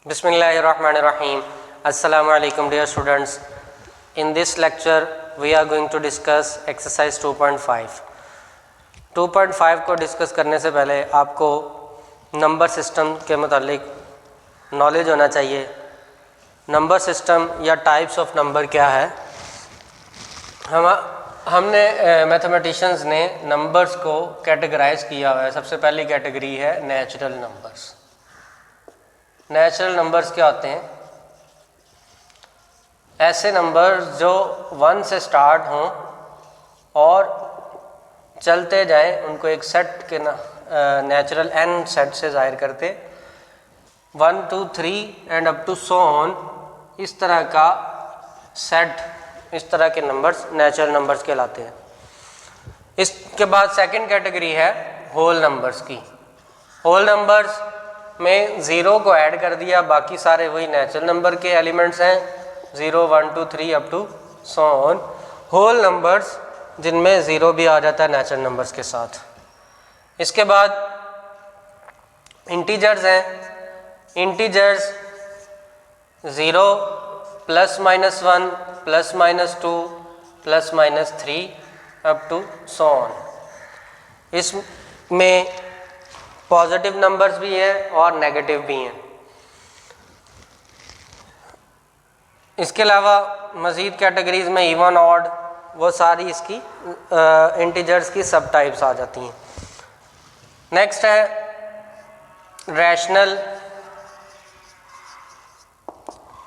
Bismillahirrahmanirrahim. Assalamu alaikum dear students. In this lecture we are going to discuss exercise 2.5. 2.5 को discuss करने से पहले आपको नंबर सिस्टम के मुतालिक नॉलेज होना चाहिए। नंबर सिस्टम या टाइप्स ऑफ नंबर क्या है। हमने मैथमेटिशियंस ने नंबर्स को कैटेगराइज किया हुआ है। सबसे पहली कैटेगरी है नेचुरल नंबर्स। नेचुरल नंबर्स क्या होते हैं? ऐसे नंबर्स जो 1 से स्टार्ट हों और चलते जाएं, उनको एक सेट के नेचुरल n सेट से ज़ाहिर करते 1 2 3 and up to so on. इस तरह का सेट, इस तरह के नंबर्स नेचुरल नंबर्स कहलाते हैं। इसके बाद सेकंड कैटेगरी है होल नंबर्स की। होल नंबर्स में ज़ीरो को ऐड कर दिया, बाकी सारे वही नेचुरल नंबर के एलिमेंट्स हैं, 0 1 2 3 up to so on. Whole numbers जिनमें ज़ीरो भी आ जाता है नेचुरल नंबर्स के साथ। इसके बाद इंटीजर्स हैं। Integers 0 plus minus 1 plus minus 2 plus minus 3 up to so on. इसमें पॉजिटिव नंबर्स भी हैं और नेगेटिव भी हैं। इसके अलावा मज़ीद कैटेगरीज में इवन ऑड, वो सारी इसकी इंटीजर्स की सब टाइप्स आ जाती हैं। नेक्स्ट है rational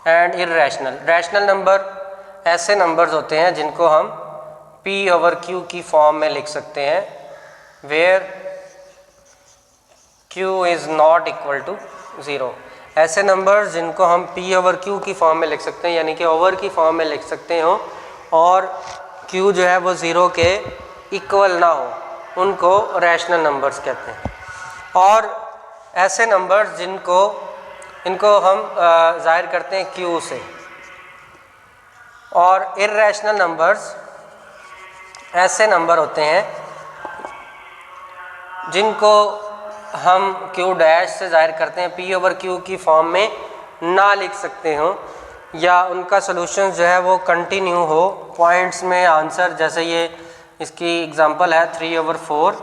and irrational. Rational number ऐसे नंबर्स होते हैं जिनको हम P/Q की फॉर्म में लिख सकते हैं, where Q is not equal to 0। ऐसे नंबर्स जिनको हम P/Q की फॉर्म में लिख सकते हैं, यानी कि ओवर की फॉर्म में लिख सकते हो और Q जो है वो 0 के इक्वल ना हो, उनको रैशनल नंबर्स कहते हैं। और ऐसे नंबर्स इनको हम ज़ाहिर करते हैं Q से। और इर्रेशनल नंबर्स ऐसे नंबर होते हैं जिनको हम Q डैश से ज़ाहिर करते हैं, P/Q की फॉर्म में ना लिख सकते हो, या उनका सॉल्यूशन जो है वो कंटिन्यू हो पॉइंट्स में आंसर। जैसे ये इसकी एग्जांपल है 3/4।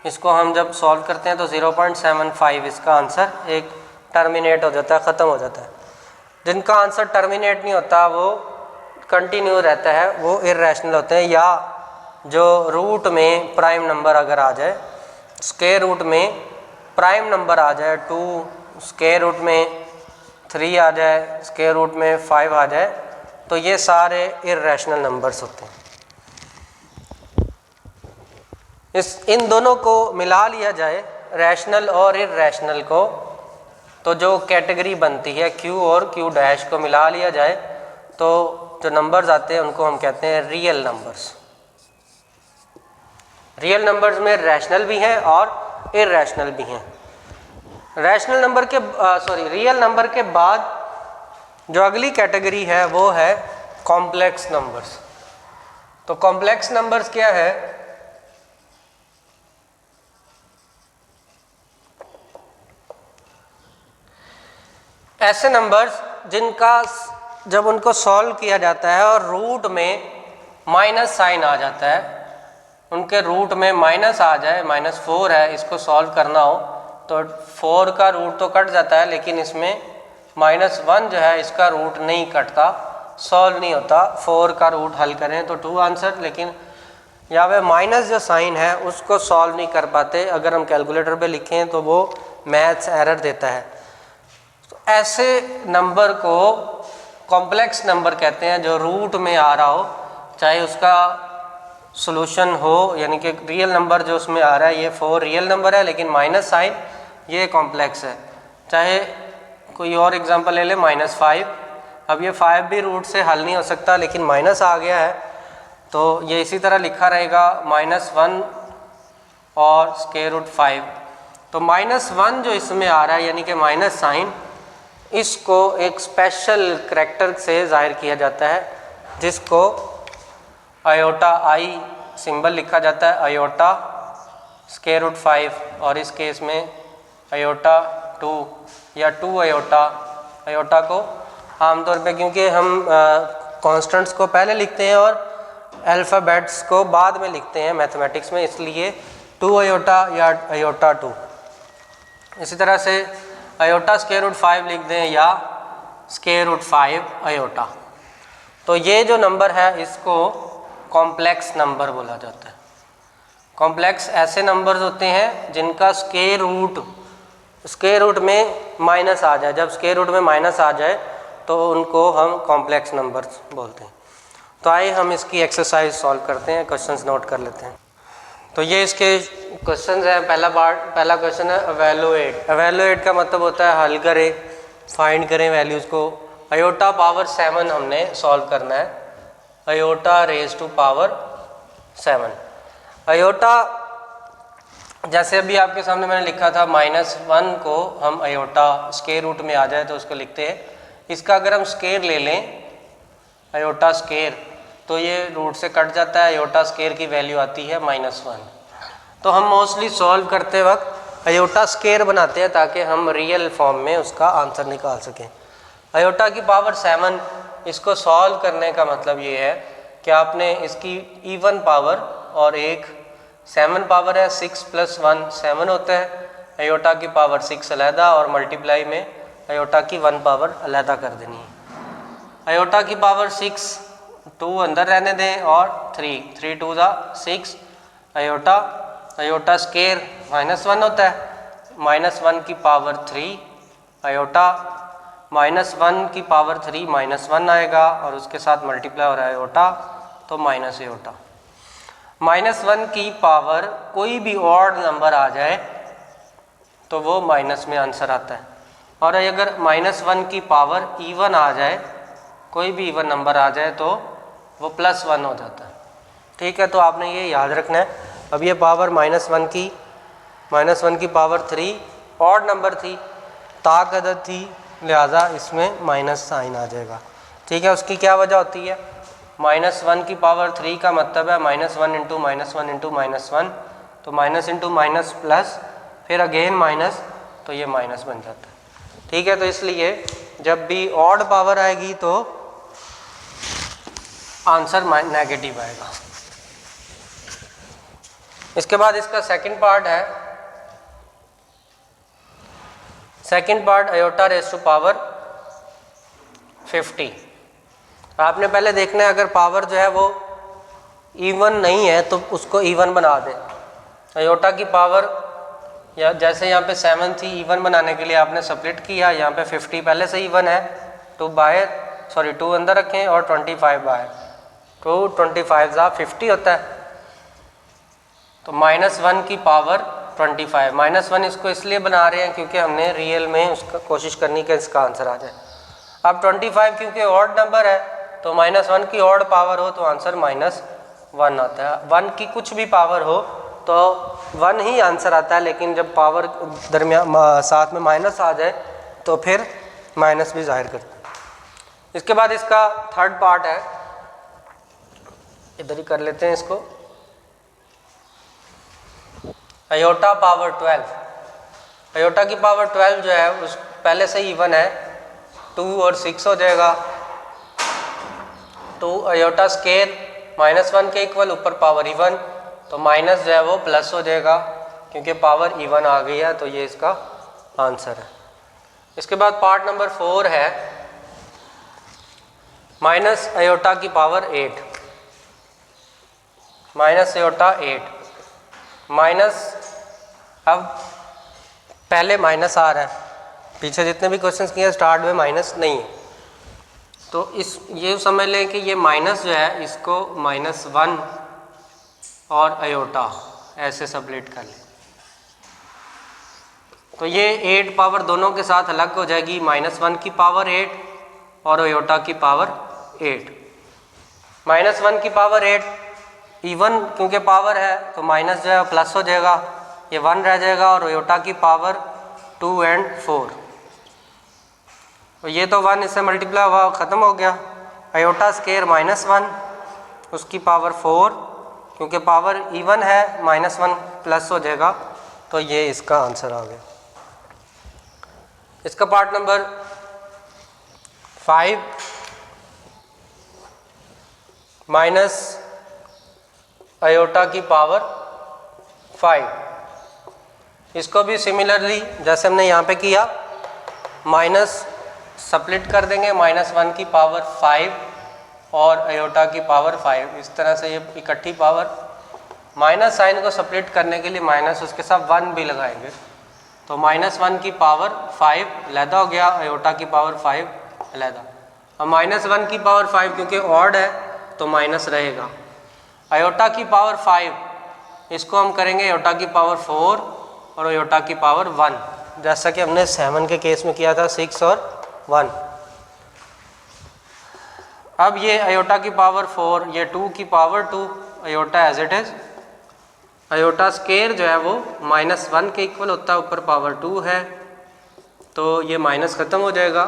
इसको हम जब सॉल्व करते हैं तो 0.75 इसका आंसर एक टर्मिनेट हो जाता है, ख़त्म हो जाता है। जिनका आंसर टर्मिनेट नहीं होता वो कंटिन्यू रहता है, वो इर्रेशनल होते हैं। या जो रूट में प्राइम नंबर अगर आ जाए, स्क्वायर रूट में प्राइम नंबर आ जाए 2, स्क्वायर रूट में 3 आ जाए, स्क्वायर रूट में 5 आ जाए, तो ये सारे इर्रेशनल नंबर्स होते हैं। इन दोनों को मिला लिया जाए, रैशनल और इर्रेशनल को, तो जो कैटेगरी बनती है Q और Q डैश को मिला लिया जाए तो जो नंबर्स आते हैं उनको हम कहते हैं रियल नंबर्स। रियल नंबर्स में रैशनल भी हैं और इर्रेशनल भी हैं। रैशनल नंबर के रियल नंबर के बाद जो अगली कैटेगरी है वो है कॉम्प्लेक्स नंबर्स। तो कॉम्प्लेक्स नंबर्स क्या है? ऐसे नंबर्स जिनका जब उनको सॉल्व किया जाता है और रूट में माइनस साइन आ जाता है, उनके रूट में माइनस आ जाए, -4 है, इसको सॉल्व करना हो तो 4 का रूट तो कट जाता है, लेकिन इसमें -1 जो है इसका रूट नहीं कटता, सॉल्व नहीं होता। 4 का रूट हल करें तो 2 आंसर, लेकिन यहाँ पे माइनस जो साइन है उसको सॉल्व नहीं कर पाते। अगर हम कैलकुलेटर पे लिखें तो वो मैथ्स एरर देता है। तो ऐसे नंबर को कॉम्प्लेक्स नंबर कहते हैं, जो रूट में आ रहा हो, चाहे उसका सॉल्यूशन हो, यानी कि रियल नंबर जो उसमें आ रहा है, ये 4 रियल नंबर है लेकिन माइनस साइन, ये कॉम्प्लेक्स है। चाहे कोई और एग्जांपल ले ले, -5। अब ये 5 भी रूट से हल नहीं हो सकता, लेकिन माइनस आ गया है तो ये इसी तरह लिखा रहेगा -1 और स्क्वायर रूट 5। तो -1 जो इसमें आ रहा है, यानी कि माइनस साइन, इसको एक स्पेशल करैक्टर से ज़ाहिर किया जाता है, जिसको आयोटा आई सिंबल लिखा जाता है, आयोटा स्क्वायर रूट 5, और इस केस में आयोटा 2 या 2 अयोटा। अयोटा को आमतौर पे क्योंकि हम कॉन्स्टेंट्स को पहले लिखते हैं और अल्फ़ाबेट्स को बाद में लिखते हैं मैथमेटिक्स में, इसलिए 2 अयोटा या अयोटा 2। इसी तरह से अयोटा स्क्वायर रूट 5 लिख दें या स्क्वायर रूट 5 अयोटा। तो ये जो नंबर है इसको कॉम्प्लेक्स नंबर बोला जाता है। कॉम्प्लेक्स ऐसे नंबर्स होते हैं जिनका स्क्वायर रूट में माइनस आ जाए। जब स्क्वायर रूट में माइनस आ जाए तो उनको हम कॉम्प्लेक्स नंबर्स बोलते हैं। तो आइए हम इसकी एक्सरसाइज सॉल्व करते हैं, क्वेश्चंस नोट कर लेते हैं। तो ये इसके क्वेश्चंस हैं। पहला क्वेश्चन है एवेलुएट। एवेलुएट का मतलब होता है हल करें, फाइंड करें वैल्यूज़ को। अयोटा पावर 7 हमने सॉल्व करना है, iota raise to power 7। Iota जैसे अभी आपके सामने मैंने लिखा था -1 को हम अयोटा स्क्वायर रूट में आ जाए तो उसको लिखते हैं। इसका अगर हम स्क्वायर ले लें अयोटा स्क्वायर तो ये रूट से कट जाता है, अयोटा स्क्वायर की वैल्यू आती है -1। तो हम मोस्टली सॉल्व करते वक्त अयोटा स्क्वायर बनाते हैं ताकि हम रियल फॉर्म में उसका आंसर निकाल सकें। अयोटा की पावर 7, इसको सॉल्व करने का मतलब ये है कि आपने इसकी इवन पावर और एक 7 पावर है, 6 + 1 7 होता है। अयोटा की पावर 6 अलहदा और मल्टीप्लाई में अयोटा की 1 पावर अलहदा कर देनी है। अयोटा की पावर 6 2 अंदर रहने दें और 3 2 6 अयोटा स्क्वायर -1 होता है, -1 की पावर 3 अयोटा, -1 की पावर 3 -1 आएगा और उसके साथ मल्टीप्लाई हो रहा है अयोटा तो माइनस अयोटा। -1 की पावर कोई भी ऑड नंबर आ जाए तो वो माइनस में आंसर आता है, और अगर -1 की पावर इवन आ जाए, कोई भी इवन नंबर आ जाए तो वो +1 हो जाता है। ठीक है, तो आपने ये याद रखना है। अब ये पावर -1 की पावर 3 ऑड नंबर थी, ताक अदद थी, लिहाजा इसमें माइनस साइन आ जाएगा। ठीक है, उसकी क्या वजह होती है? -1 की पावर 3 का मतलब है -1 × -1 × -1, तो माइनस इंटू माइनस प्लस फिर अगेन माइनस, तो ये माइनस बन जाता है। ठीक है, तो इसलिए जब भी ऑड पावर आएगी तो आंसर नेगेटिव आएगा। इसके बाद इसका सेकंड पार्ट है, second part iota raise to power 50। आपने पहले देखना है अगर पावर जो है वो इवन नहीं है तो उसको इवन बना दें। अयोटा की पावर या जैसे यहाँ पे 7 थी, इवन बनाने के लिए आपने स्प्लिट किया, यहाँ पे 50 पहले से इवन है, 2 अंदर रखें और 25 बाहर, तो 25 50 होता है। तो -1 की पावर 25, -1 इसको इसलिए बना रहे हैं क्योंकि हमने रियल में उसका कोशिश करनी कि इसका आंसर आ जाए। अब 25 क्योंकि ऑड नंबर है तो -1 की ऑड पावर हो तो आंसर -1 आता है। 1 की कुछ भी पावर हो तो 1 ही आंसर आता है, लेकिन जब पावर दरमियान साथ में माइनस आ जाए तो फिर माइनस भी जाहिर करता है। इसके बाद इसका थर्ड पार्ट है, इधर ही कर लेते हैं इसको, अयोटा पावर 12। अयोटा की पावर 12 जो है उस पहले से इवन है, 2 और 6 हो जाएगा। 2 अयोटा स्क्वायर -1 के इक्वल, ऊपर पावर इवन, तो माइनस जो है वो प्लस हो जाएगा क्योंकि पावर इवन आ गई है, तो ये इसका आंसर है। इसके बाद पार्ट नंबर 4 है माइनस अयोटा की पावर 8, माइनस अयोटा 8 माइनस, अब पहले माइनस आ रहा है, पीछे जितने भी क्वेश्चंस किए स्टार्ट में माइनस नहीं है, तो इस ये समझ लें कि ये माइनस जो है इसको -1 और अयोटा ऐसे सबलेट कर लें, तो ये 8 पावर दोनों के साथ अलग हो जाएगी, -1 की पावर 8 और अयोटा की पावर 8। -1 की पावर 8 इवन क्योंकि पावर है तो माइनस जो है प्लस हो जाएगा, ये 1 रह जाएगा, और अयोटा की पावर 2 और 4, तो ये तो 1 इससे मल्टीप्लाई हुआ ख़त्म हो गया। अयोटा स्क्वायर -1 उसकी पावर 4, क्योंकि पावर इवन है -1 प्लस हो जाएगा, तो ये इसका आंसर आ गया। इसका पार्ट नंबर 5 माइनस आयोटा की पावर 5। इसको भी सिमिलरली जैसे हमने यहाँ पे किया, माइनस स्प्लिट कर देंगे, -1 की पावर 5 और आयोटा की पावर 5, इस तरह से ये इकट्ठी पावर। माइनस साइन को स्प्लिट करने के लिए माइनस उसके साथ 1 भी लगाएंगे, तो -1 की पावर 5 अलहदा हो गया, आयोटा की पावर 5 अलहदा। अब -1 की पावर 5 क्योंकि ऑड है तो माइनस रहेगा। आयोटा की पावर 5 इसको हम करेंगे आयोटा की पावर 4 और आयोटा की पावर 1, जैसा कि हमने 7 के केस में किया था, 6 और 1। अब ये आयोटा की पावर 4, ये 2 की power 2, iota as it is. Iota square जो है वो -1 के इक्वल होता है, ऊपर पावर 2 है, तो ये माइनस ख़त्म हो जाएगा,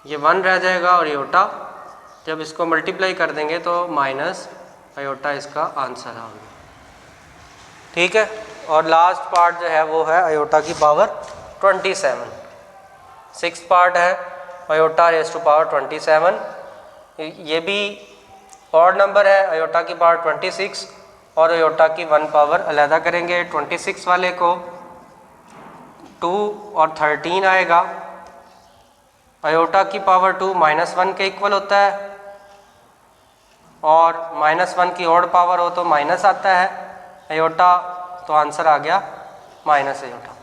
ये 1 रह जाएगा, और आयोटा जब इसको मल्टीप्लाई कर देंगे तो माइनस आयोटा इसका आंसर आ गया। ठीक है, और लास्ट पार्ट जो है वो है आयोटा की पावर 27। 6 पार्ट है आयोटा रेज़ टू पावर 27। ये भी ऑड नंबर है, आयोटा की पावर 26 और आयोटा की 1 पावर अलहदा करेंगे। 26 वाले को 2 और 13 आएगा। आयोटा की पावर 2 -1 के इक्वल होता है, और -1 की ऑड पावर हो तो माइनस आता है आयोटा, तो आंसर आ गया माइनस आयोटा।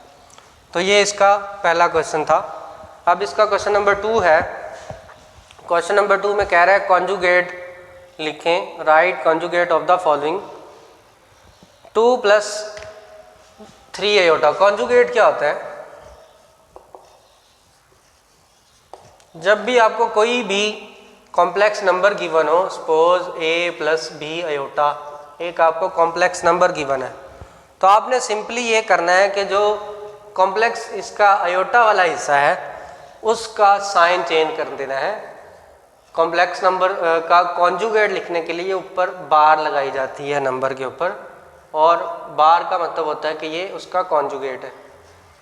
तो ये इसका पहला क्वेश्चन था। अब इसका क्वेश्चन नंबर 2 है। क्वेश्चन नंबर 2 में कह रहा है कॉन्जुगेट लिखें, right conjugate of the following 2 + 3 iota. Conjugate क्या होता है? जब भी आपको कोई भी कॉम्प्लेक्स नंबर गिवन हो, सपोज a + b आयोटा, एक आपको कॉम्प्लेक्स नंबर गिवन है, तो आपने सिंपली ये करना है कि जो कॉम्प्लेक्स इसका आयोटा वाला हिस्सा है उसका साइन चेंज कर देना है। कॉम्प्लेक्स नंबर का कॉन्जुगेट लिखने के लिए ऊपर बार लगाई जाती है नंबर के ऊपर, और बार का मतलब होता है कि ये उसका कॉन्जुगेट है।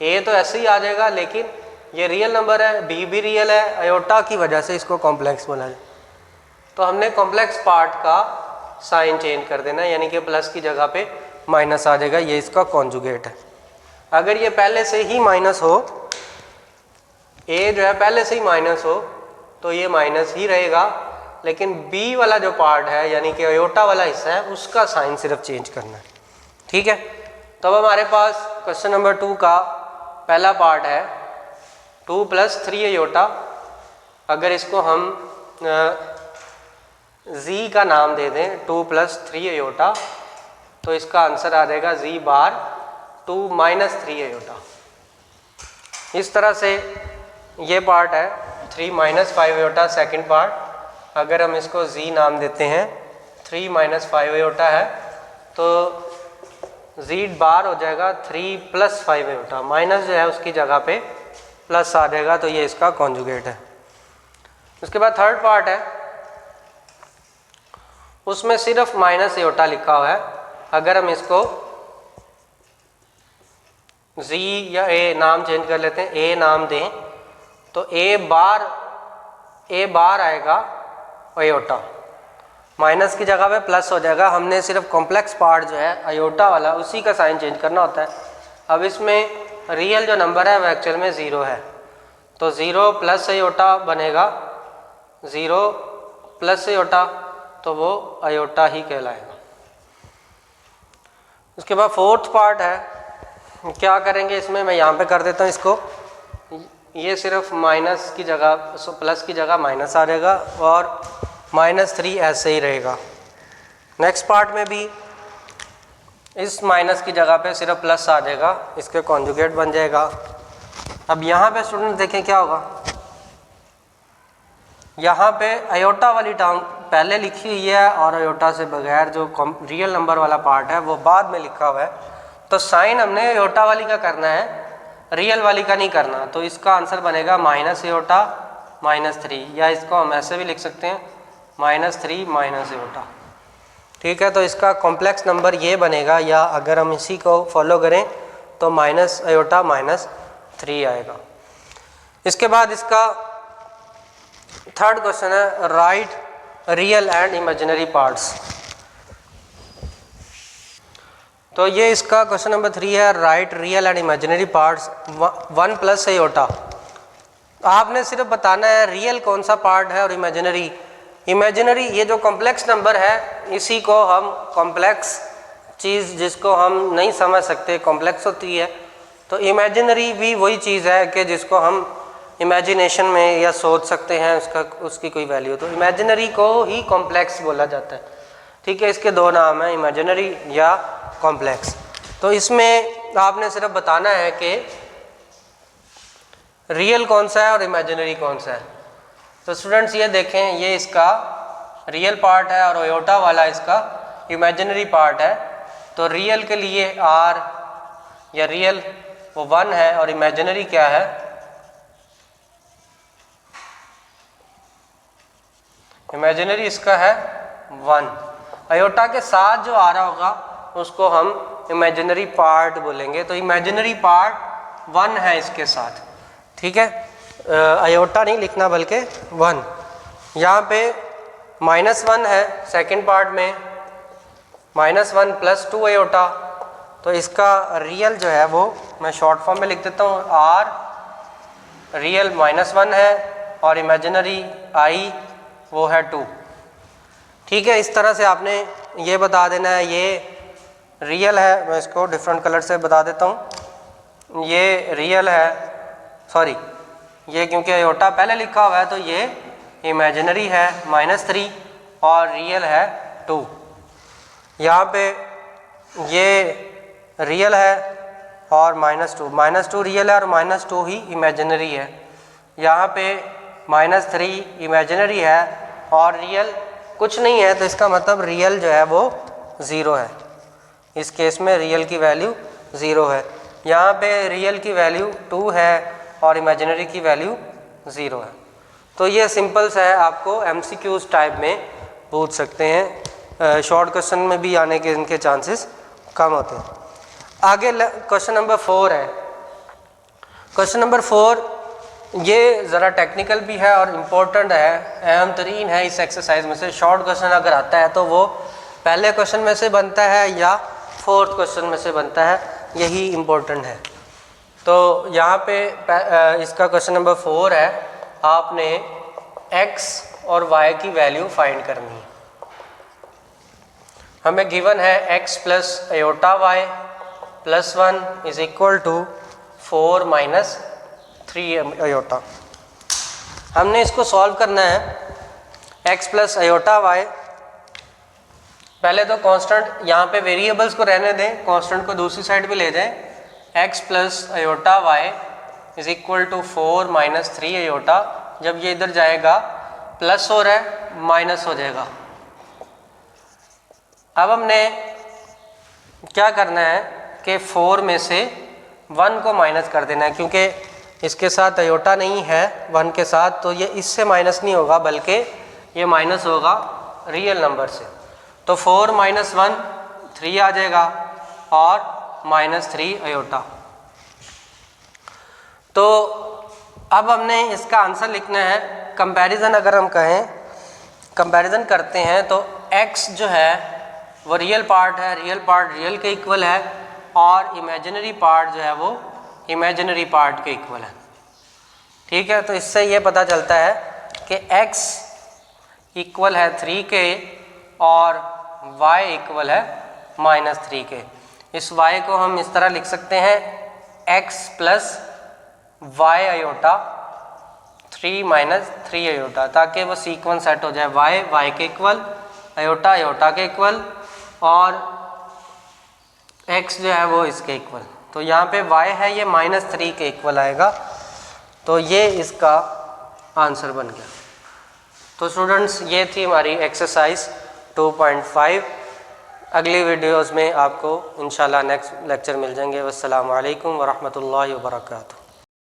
a तो ऐसे ही आ जाएगा, लेकिन ये रियल नंबर है, b भी रियल है, आयोटा की वजह से इसको कॉम्प्लेक्स बोला जाए। तो हमने कॉम्प्लेक्स पार्ट का साइन चेंज कर देना है, यानी कि प्लस की जगह पे माइनस आ जाएगा, ये इसका कॉन्जुगेट है। अगर ये पहले से ही माइनस हो, a जो है पहले से ही माइनस हो, तो ये माइनस ही रहेगा, लेकिन b वाला जो पार्ट है यानी कि आयोटा वाला हिस्सा है उसका साइन सिर्फ चेंज करना है। ठीक है, तो अब हमारे पास क्वेश्चन नंबर 2 का पहला पार्ट है 2 + 3 आयोटा। अगर इसको हम z का नाम दे दें 2 + 3 आयोटा, तो इसका आंसर आ जाएगा z बार 2 - 3 आयोटा। इस तरह से ये पार्ट है 3 - 5 आयोटा सेकेंड पार्ट। अगर हम इसको z नाम देते हैं, 3 - 5 आयोटा है, तो z बार हो जाएगा 3 + 5 आयोटा, माइनस जो है उसकी जगह पे प्लस आ जाएगा, तो ये इसका कॉन्जुगेट है। उसके बाद थर्ड पार्ट है, उसमें सिर्फ माइनस आयोटा लिखा हुआ है। अगर हम इसको z या a नाम चेंज कर लेते हैं, a नाम दें, तो a बार आएगा आयोटा, माइनस की जगह पे प्लस हो जाएगा। हमने सिर्फ कॉम्प्लेक्स पार्ट जो है आयोटा वाला उसी का साइन चेंज करना होता है। अब इसमें रियल जो नंबर है वो एक्चुअल में 0 है, तो 0 + आयोटा बनेगा, 0 + आयोटा, तो वो आयोटा ही कहलाएगा। उसके बाद फोर्थ पार्ट है, क्या करेंगे इसमें, मैं यहाँ पे कर देता हूँ इसको, ये सिर्फ माइनस की जगह प्लस की जगह माइनस आ जाएगा, और -3 ऐसे ही रहेगा। नेक्स्ट पार्ट में भी इस माइनस की जगह पे सिर्फ प्लस आ जाएगा, इसके कॉन्जुगेट बन जाएगा। अब यहाँ पे स्टूडेंट देखें क्या होगा, यहाँ पे आयोटा वाली टर्म पहले लिखी हुई है और आयोटा से बगैर जो रियल नंबर वाला पार्ट है वो बाद में लिखा हुआ है, तो साइन हमने आयोटा वाली का करना है, रियल वाली का नहीं करना। तो इसका आंसर बनेगा -आयोटा -3, या इसको हम ऐसे भी लिख सकते हैं -3 - आयोटा। ठीक है, तो इसका कॉम्प्लेक्स नंबर ये बनेगा, या अगर हम इसी को फॉलो करें तो -आयोटा -3 आएगा। इसके बाद इसका थर्ड क्वेश्चन है right real and imaginary parts. तो ये इसका क्वेश्चन नंबर 3 है, right real and imaginary parts 1 plus iota. आपने सिर्फ बताना है रियल कौन सा पार्ट है और इमेजिनरी। इमेजिनरी ये जो कॉम्प्लेक्स नंबर है इसी को हम कॉम्प्लेक्स चीज़ जिसको हम नहीं समझ सकते कॉम्प्लेक्स होती है। तो इमेजिनरी भी वही चीज़ है कि जिसको हम इमेजिनेशन में या सोच सकते हैं उसकी कोई वैल्यू, तो इमेजिनरी को ही कॉम्प्लेक्स बोला जाता है। ठीक है, इसके दो नाम हैं, इमेजिनरी या कॉम्प्लेक्स। तो इसमें आपने सिर्फ बताना है कि रियल कौन सा है और इमेजिनरी कौन सा है। तो स्टूडेंट्स ये देखें, ये इसका रियल पार्ट है और आयोटा वाला इसका इमेजिनरी पार्ट है। तो रियल के लिए r या रियल वो 1 है और इमेजिनरी क्या है, इमेजिनरी इसका है 1। आयोटा के साथ जो आ रहा होगा उसको हम इमेजिनरी पार्ट बोलेंगे। तो इमेजिनरी पार्ट 1 है इसके साथ। ठीक है, आयोटा नहीं लिखना बल्कि 1। यहाँ पे -1 है सेकंड पार्ट में, -1 + 2 आयोटा। तो इसका रियल जो है वो मैं शॉर्ट फॉर्म में लिख देता हूँ, r रियल -1 है और इमेजिनरी i वो है 2। ठीक है, इस तरह से आपने ये बता देना है ये रियल है। मैं इसको डिफरेंट कलर से बता देता हूँ। ये रियल है, सॉरी ये क्योंकि आयोटा पहले लिखा हुआ है तो ये इमेजिनरी है -3 और रियल है 2। यहाँ पे ये रियल है और -2 रियल है और -2 ही इमेजिनरी है। यहाँ पे -3 इमेजिनरी है और रियल कुछ नहीं है, तो इसका मतलब रियल जो है वो 0 है। इस केस में रियल की वैल्यू 0 है। यहाँ पे रियल की वैल्यू 2 है और इमेजिनरी की वैल्यू 0 है। तो ये सिंपल सा है, आपको MCQs टाइप में पूछ सकते हैं, शॉर्ट क्वेश्चन में भी आने के इनके चांसेस कम होते हैं। आगे क्वेश्चन नंबर 4 है। क्वेश्चन नंबर 4 ये ज़रा टेक्निकल भी है और इम्पोर्टेंट है, अहम तरीन है इस एक्सरसाइज में से। शॉर्ट क्वेश्चन अगर आता है तो वो पहले क्वेश्चन में से बनता है या 4th क्वेश्चन में से बनता है, यही इम्पोर्टेंट है। तो यहाँ पे इसका क्वेश्चन नंबर 4 है, आपने x और y की वैल्यू फाइंड करनी है। हमें गिवन है x + आयोटा y + 1 = 4 - 3 आयोटा। हमने इसको सॉल्व करना है। x + आयोटा y, पहले तो कांस्टेंट यहाँ पे वेरिएबल्स को रहने दें, कांस्टेंट को दूसरी साइड पे ले जाएं। x + iota y = 4 - 3 iota. जब ये इधर जाएगा प्लस हो रहा है माइनस हो जाएगा। अब हमने क्या करना है कि 4 में से 1 को माइनस कर देना है, क्योंकि इसके साथ आयोटा नहीं है 1 के साथ, तो ये इससे माइनस नहीं होगा बल्कि ये माइनस होगा रियल नंबर से। तो 4 - 1 3 आ जाएगा और -3 आयोटा। तो अब हमने इसका आंसर लिखना है। कंपैरिजन अगर हम कहें, कंपैरिजन करते हैं तो x जो है वो रियल पार्ट है, रियल पार्ट रियल के इक्वल है और इमेजिनरी पार्ट जो है वो इमेजिनरी पार्ट के इक्वल है। ठीक है, तो इससे ये पता चलता है कि x इक्वल है 3 के और y इक्वल है -3 के। इस y को हम इस तरह लिख सकते हैं x + y आयोटा 3 - 3 आयोटा, ताकि वो सीक्वेंस सेट हो जाए, y के इक्वल, आयोटा आयोटा के इक्वल और x जो है वो इसके इक्वल। तो यहाँ पे y है ये -3 के इक्वल आएगा। तो ये इसका आंसर बन गया। तो स्टूडेंट्स ये थी हमारी एक्सरसाइज 2.5। अगली वीडियोस में आपको इंशाल्लाह नेक्स्ट लेक्चर मिल जाएंगे। वस्सलामु अलैकुम वरहमतुल्लाहि वबरकातुहू।